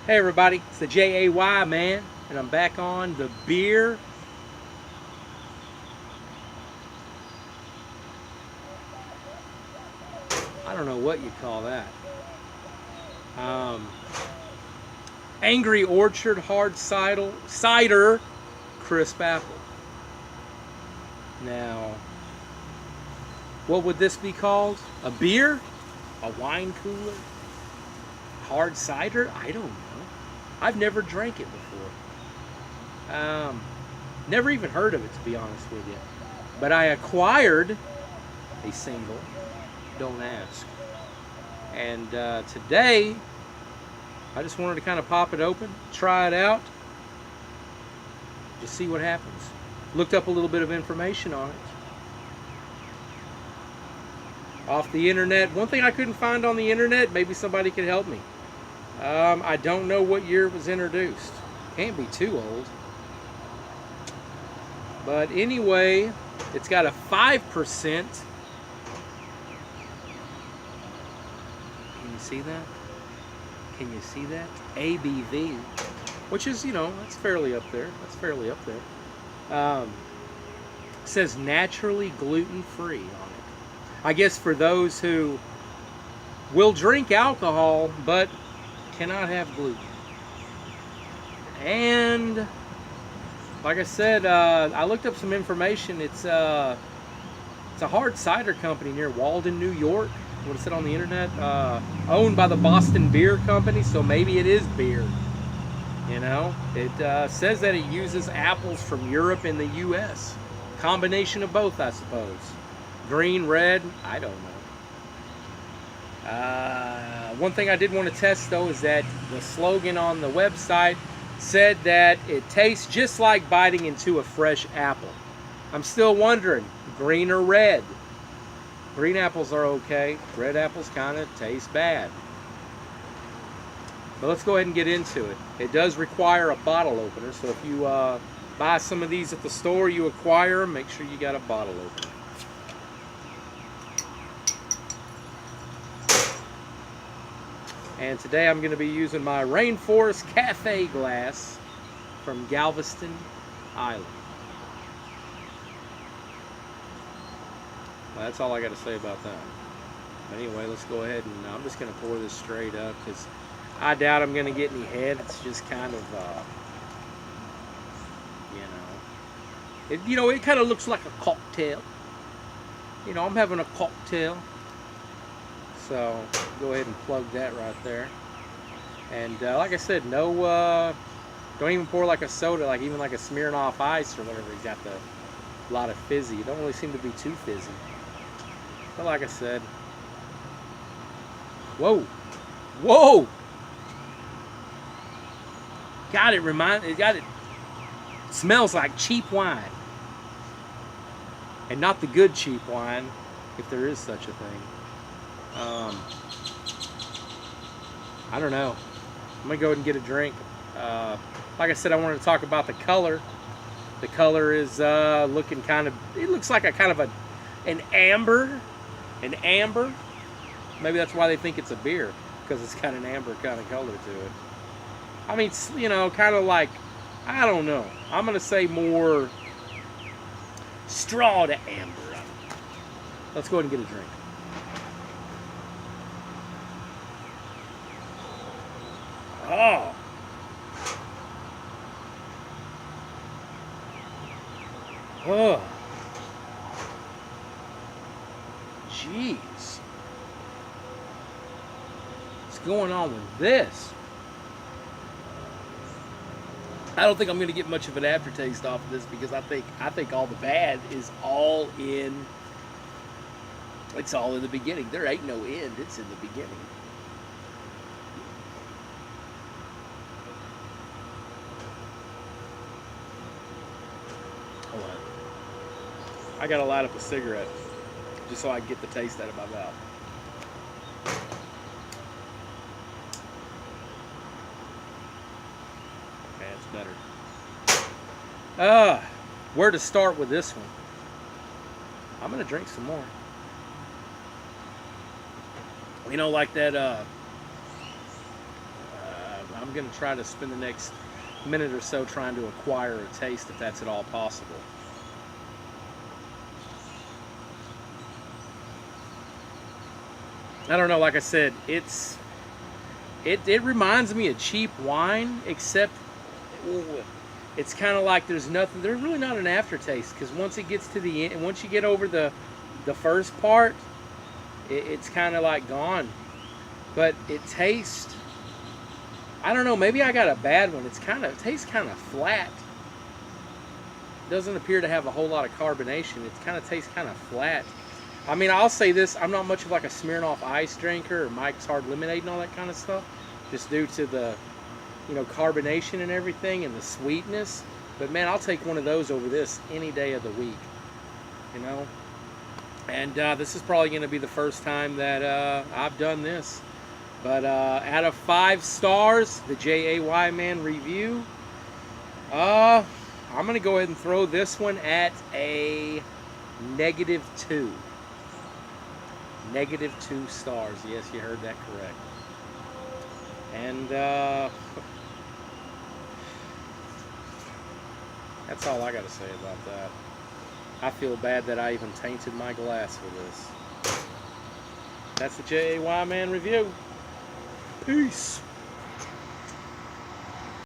Hey everybody, it's the J-A-Y man, and I'm back on the beer. I don't know what you call that. Um, Angry Orchard Hard Cider Crisp Apple. Now, what would this be called? A beer? A wine cooler? Hard cider? I don't know. I've never drank it before. Never even heard of it, to be honest with you. But I acquired a single. Don't ask. And today, I just wanted to kind of pop it open, try it out, just see what happens. Looked up a little bit of information on it. Off the internet. One thing I couldn't find on the internet, maybe somebody could help me. I don't know what year it was introduced. Can't be too old. But anyway, it's got a 5%. Can you see that? Can you see that? ABV, which is, that's fairly up there. That's fairly up there. Says naturally gluten-free on it. I guess for those who will drink alcohol but cannot have gluten. And like I said, I looked up some information. It's a hard cider company near Walden, New York. What it said on the internet, owned by the Boston Beer Company, so maybe it is beer. It says that it uses apples from Europe and the U.S. Combination of both, I suppose. Green, red, I don't know. One thing I did want to test though is that the slogan on the website said that it tastes just like biting into a fresh apple. I'm still wondering, green or red? Green apples are okay. Red apples kind of taste bad. But let's go ahead and get into it. It does require a bottle opener, so if you buy some of these at the store, you acquire them, make sure you got a bottle opener. And today I'm going to be using my Rainforest Cafe glass from Galveston Island. Well, that's all I got to say about that. Anyway, let's go ahead and I'm just going to pour this straight up because I doubt I'm going to get any head. It's just kind of, it kind of looks like a cocktail. I'm having a cocktail. So go ahead and plug that right there. And like I said, no, don't even pour like a soda, like even like a Smirnoff Ice or whatever. It's got a lot of fizzy. It don't really seem to be too fizzy. But like I said, whoa, whoa! It smells like cheap wine, and not the good cheap wine, if there is such a thing. I don't know. I'm gonna go ahead and get a drink. Like I said, I wanted to talk about the color. The color is looking it looks like an amber. An amber. Maybe that's why they think it's a beer, because it's got an amber kind of color to it. I mean, kind of like, I don't know. I'm gonna say more straw to amber. Let's go ahead and get a drink. Oh. Oh. Jeez. What's going on with this? I don't think I'm going to get much of an aftertaste off of this because I think all the bad is all in. It's all in the beginning. There ain't no end. It's in the beginning. Hold on. I gotta light up a cigarette just so I can get the taste out of my mouth. Okay, it's better. Where to start with this one? I'm gonna drink some more. Like that. I'm I'm going to try to spend the next minute or so trying to acquire a taste, if that's at all possible. I don't know, like I said, it reminds me of cheap wine, except it's kind of like there's really not an aftertaste, because once it gets to the end, once you get over the first part, it's kind of like gone. But it tastes, I don't know, maybe I got a bad one. It tastes kind of flat. It doesn't appear to have a whole lot of carbonation. It kind of tastes kind of flat. I mean, I'll say this, I'm not much of like a Smirnoff Ice drinker or Mike's Hard Lemonade and all that kind of stuff, just due to the, carbonation and everything and the sweetness. But man, I'll take one of those over this any day of the week, And this is probably going to be the first time that I've done this. But out of 5 stars, the J.A.Y. Man review, I'm going to go ahead and throw this one at a -2. -2 stars. Yes, you heard that correct. And that's all I got to say about that. I feel bad that I even tainted my glass for this. That's the J.A.Y. Man review. Peace.